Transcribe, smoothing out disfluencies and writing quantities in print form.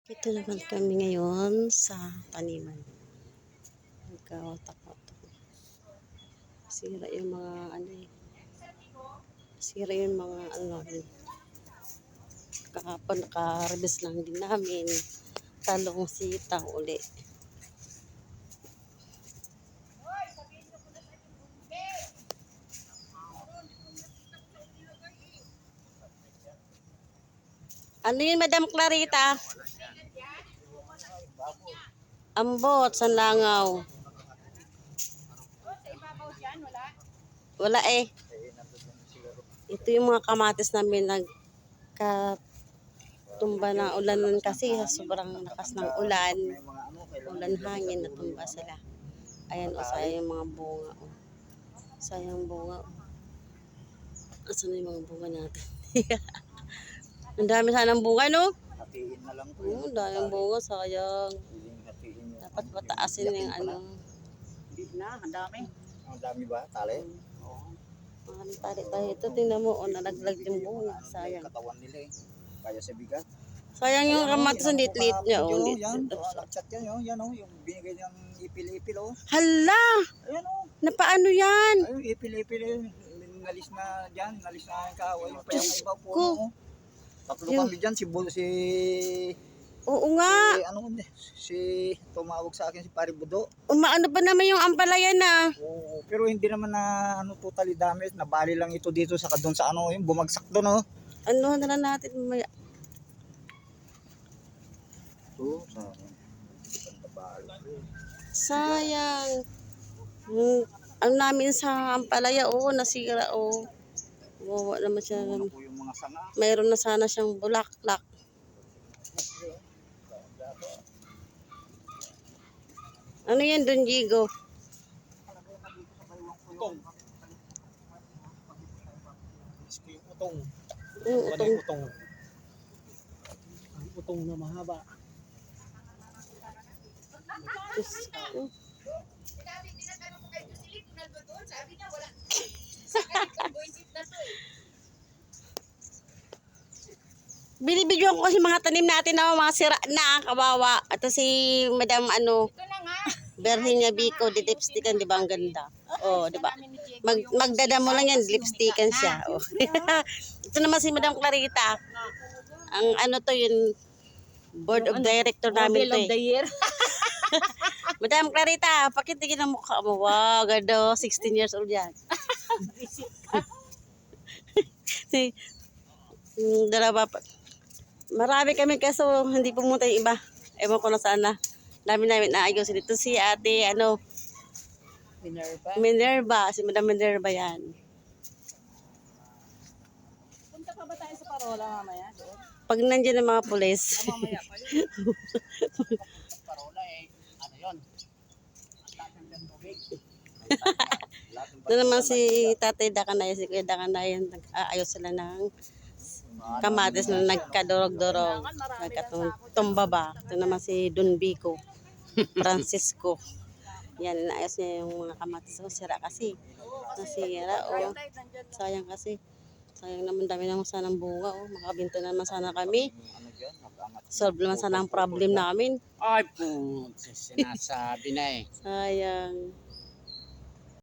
Ito naman kami ngayon sa taniman. Nagkawatak-watak. Sira yung mga ano eh. Sira yung mga ano namin. Kahapon naka-harvest lang din namin. Talong sitaw uli. Ano yun, Madam Clarita? Ambot, sanlangaw. Wala eh. Ito yung mga kamatis namin nagkatumba na ulanan kasi sobrang lakas ng ulan. Ulan hangin, natumba sila. Ayan o, sayang yung mga bunga o. Sayang bunga o. Asan na yung mga bunga natin? Ang dami sanang bunga, no? Hatiin na lang po. Ang daming bunga, sayang. Dapat pataasin yung ano. Hindi na, ang dami. Ang dami ba? Tali? Oo. Maraming tali-tali. Ito, tingnan mo, nalaglag yung bunga. Sayang. Katawan nila eh. Kaya sa bigat. Sayang yung kamatis ang lit-lit niya. Oh, Lit. yan. Nag-chat yan. Yan o. Yung binigay niyang ipil-ipil o. Hala! Ayan o. Napaano yan? Ayun, ipil-ipil. Nalis na dyan. Nalis na yung kahoy. Yung pa yung iba po. Ko. Tatlo kami dyan. Oo nga. Tumawag sa akin si Pari Budo. Umaano pa naman yung ampalaya na. Oo, pero hindi naman na totally damage. Nabali lang ito dito sa doon sa yung bumagsak doon Ano na lang natin mamaya. Ito, Sayang. Ang namin sa ampalaya, nasira, Wawa naman siya. yung mga sanga. Mayroon na sana siyang bulaklak. Ano yan doon, Jigo? Utong. Yung utong. Utong. Utong. Ang utong na mahaba. Diyos ko. Binibidyoan ko kasi mga tanim natin na mga sira na, kawawa. Ito si Madam Berhinia Bico, di lipstickan, di ba ang ganda? Di ba? Magdadamo lang yan, lipstickan siya. Ito naman si Madam Clarita. Ang to yun, board of director namin to eh. Madam Clarita, pakitigin ang mukha mo. Wow, ganda, 16 years old yan. Dalawa pa. Marami kami kaso hindi pumunta yung iba. Ewan ko na sana. Dami namin naayos dito si ate, Minerva. Si Madam Minerva yan. Punta pa ba tayo sa Parola mamaya? Pag nandiyan ang mga pulis. Mamaya pa yun. Parola yun? Ito naman si Tatay Dakanayan, si Kuya Dakanayan, nag-aayos sila ng kamatis na nagkadurog-durog, nagkatumba ba. Ito naman si Don Bico, Francisco. Yan, inaayos niya yung mga kamatis. Sira kasi. Nasira, sayang kasi. Sayang naman, dami naman sanang bunga, makabinto naman sana kami. Solve naman sana ang problem namin. Ay po, sinasabi na eh. Sayang.